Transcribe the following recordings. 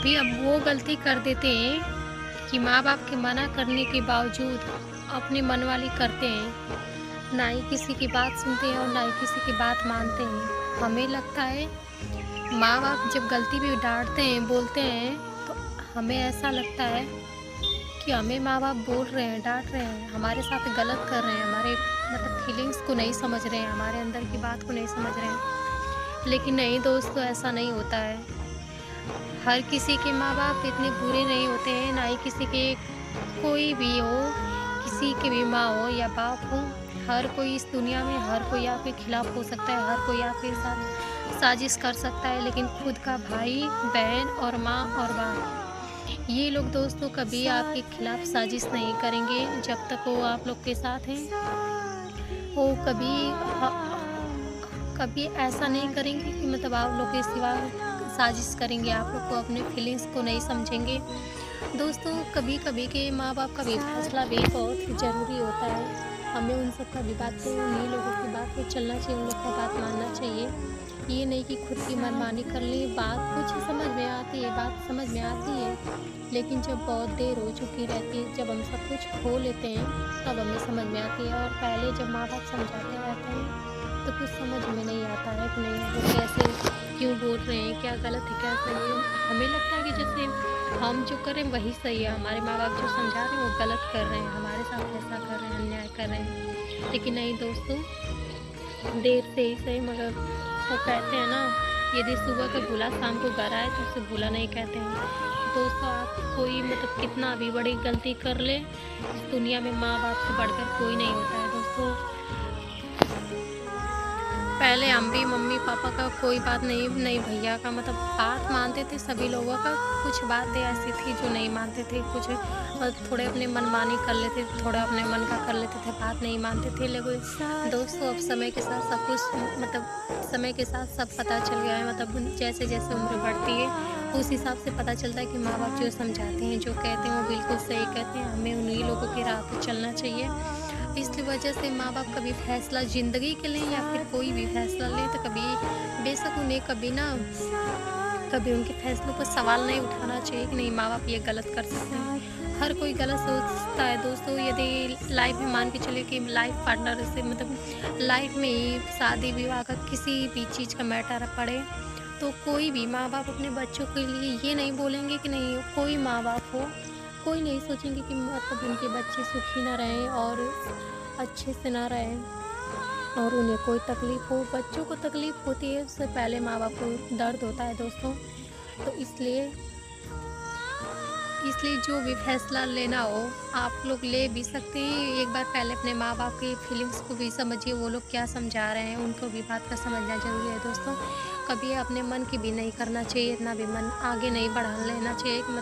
कभी अब वो गलती कर देते हैं कि माँ बाप के मना करने के बावजूद अपनी मनवाली करते हैं, ना ही किसी की बात सुनते हैं और ना ही किसी की बात मानते हैं। हमें लगता है माँ बाप जब गलती भी डांटते हैं, बोलते हैं, तो हमें ऐसा लगता है कि हमें माँ बाप बोल रहे हैं, डांट रहे हैं, हमारे साथ गलत कर रहे हैं, हमारे फीलिंग्स को नहीं समझ रहे हैं, हमारे अंदर की बात को नहीं समझ रहे हैं। लेकिन नहीं दोस्तों, ऐसा नहीं होता है। हर किसी के माँ बाप इतने बुरे नहीं होते हैं, ना ही किसी के कोई भी हो, किसी की भी माँ हो या बाप हो, हर कोई इस दुनिया में हर कोई आपके खिलाफ हो सकता है, हर कोई आपके साथ साजिश कर सकता है, लेकिन खुद का भाई बहन और माँ और बाप, ये लोग दोस्तों कभी आपके खिलाफ साजिश नहीं करेंगे जब तक वो आप लोग के साथ हैं। वो कभी ऐसा नहीं करेंगे कि आप लोग के सिवा साजिश करेंगे, आप लोग को अपने फीलिंग्स को नहीं समझेंगे। दोस्तों कभी कभी के माँ बाप का भी फैसला भी बहुत ज़रूरी होता है। हमें उन सब का भी बात पे, उन्हीं लोगों की बात पे चलना चाहिए, उन लोग का बात मानना चाहिए। ये नहीं कि खुद की मनमानी कर ले। बात कुछ समझ में आती है, बात समझ में आती है, लेकिन जब बहुत देर हो चुकी रहती है, जब हम सब कुछ खो लेते हैं, तब हमें समझ में आती है। और पहले जब माँ बाप समझाते रहते हैं तो कुछ समझ में नहीं आता है कि नहीं वो कैसे क्यों बोल रहे हैं, क्या गलत है क्या सही है। हमें लगता है कि जैसे हम जो करें वही सही है, हमारे माँ बाप जो समझा रहे हैं वो गलत कर रहे हैं, हमारे साथ ऐसा कर रहे हैं, अन्याय कर रहे हैं। लेकिन नहीं दोस्तों, देर से ही सही मगर वो कहते हैं ना, यदि सुबह का भूला शाम को घर आए तो उसे भूला नहीं कहते हैं। दोस्तों आप कोई कितना भी बड़ी गलती कर ले, इस दुनिया में माँ बाप से बढ़कर कोई नहीं होता है दोस्तों। पहले हम भी मम्मी पापा का कोई बात नहीं भैया का बात मानते थे सभी लोगों का। कुछ बातें ऐसी थी जो नहीं मानते थे, कुछ थोड़े अपने मनमानी कर लेते थे, थोड़ा अपने मन का कर लेते थे, बात नहीं मानते थे। लेकिन दोस्तों अब समय के साथ सब कुछ समय के साथ सब पता चल गया है। जैसे जैसे उम्र बढ़ती है उस हिसाब से पता चलता है कि माँ बाप जो समझाते हैं, जो कहते हैं वो बिल्कुल सही कहते हैं। हमें उन्हीं लोगों की राह पर चलना चाहिए। इसलिए वजह से माँ बाप कभी फैसला ज़िंदगी के लें या फिर कोई भी फैसला लें तो कभी बेशक उन्हें कभी उनके फैसलों पर सवाल नहीं उठाना चाहिए कि नहीं माँ बाप ये गलत कर सकते हैं। हर कोई गलत सोचता है दोस्तों। यदि लाइफ में मान के चले कि लाइफ पार्टनर से लाइफ में ही शादी विवाह का किसी भी चीज़ का मैटर पड़े, तो कोई भी माँ बाप अपने बच्चों के लिए ये नहीं बोलेंगे कि नहीं, कोई माँ बाप हो, कोई नहीं सोचेंगे कि उनके बच्चे सुखी ना रहें और अच्छे से ना रहें और उन्हें कोई तकलीफ़ हो। बच्चों को तकलीफ़ होती है, उससे पहले माँ बाप को दर्द होता है दोस्तों। तो इसलिए जो भी फैसला लेना हो आप लोग ले भी सकते हैं। एक बार पहले अपने माँ बाप की फीलिंग्स को भी समझिए, वो लोग क्या समझा रहे हैं, उनको भी बात का समझना ज़रूरी है दोस्तों। कभी अपने मन की भी नहीं करना चाहिए, इतना भी मन आगे नहीं बढ़ा लेना चाहिए कि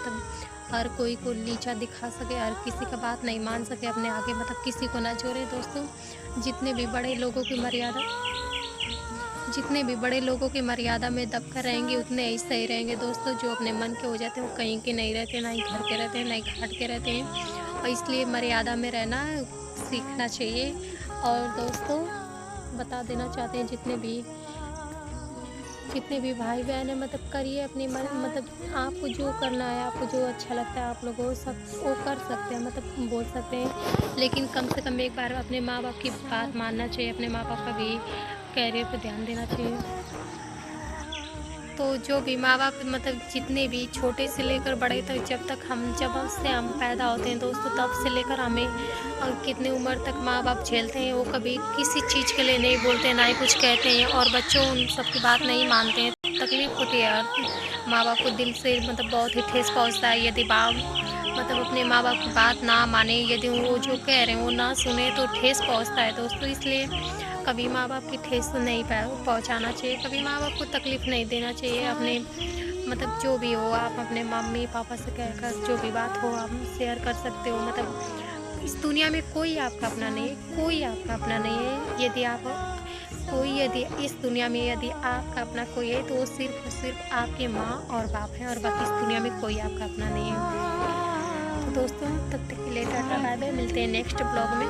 हर कोई को नीचा दिखा सके, हर किसी का बात नहीं मान सके, अपने आगे किसी को ना जोड़े दोस्तों। जितने भी बड़े लोगों की मर्यादा में दबकर रहेंगे उतने ही सही रहेंगे दोस्तों। जो अपने मन के हो जाते हैं वो कहीं के नहीं रहते, ना ही घर के रहते हैं, ना ही घाट के रहते हैं। और इसलिए मर्यादा में रहना सीखना चाहिए। और दोस्तों बता देना चाहते हैं जितने भी भाई बहन है करिए अपनी आपको जो करना है, आपको जो अच्छा लगता है आप लोग वो सब वो कर सकते हैं, बोल सकते हैं। लेकिन कम से कम एक बार अपने माँ बाप की बात मानना चाहिए, अपने माँ बाप का भी कैरियर पर ध्यान देना चाहिए। तो जो भी माँ बाप जितने भी छोटे से लेकर बड़े तक, जब से हम पैदा होते हैं दोस्तों, तब से लेकर हमें कितने उम्र तक माँ बाप झेलते हैं। वो कभी किसी चीज़ के लिए नहीं बोलते, ना ही कुछ कहते हैं, और बच्चों उन सब की बात नहीं मानते हैं। तकलीफ़ होती है यार, माँ बाप को दिल से बहुत ही ठेस पहुँचता है। यदि अपने माँ बाप की बात ना माने, यदि वो जो कह रहे हैं वो ना सुने तो ठेस पहुँचता है दोस्तों। इसलिए कभी माँ बाप की ठेस तो नहीं पहुँचाना चाहिए, कभी माँ बाप को तकलीफ़ नहीं देना चाहिए। अपने जो भी हो आप अपने मम्मी पापा से कहकर जो भी बात हो आप शेयर कर सकते हो। इस दुनिया में कोई आपका अपना नहीं है, कोई आपका अपना नहीं है। यदि इस दुनिया में यदि आपका अपना कोई है तो वो सिर्फ और सिर्फ आपके माँ और बाप हैं, और बाकी इस दुनिया में कोई आपका अपना नहीं है। तो दोस्तों तब तक के लिए टाटा बाय बाय, मिलते हैं नेक्स्ट ब्लॉग में।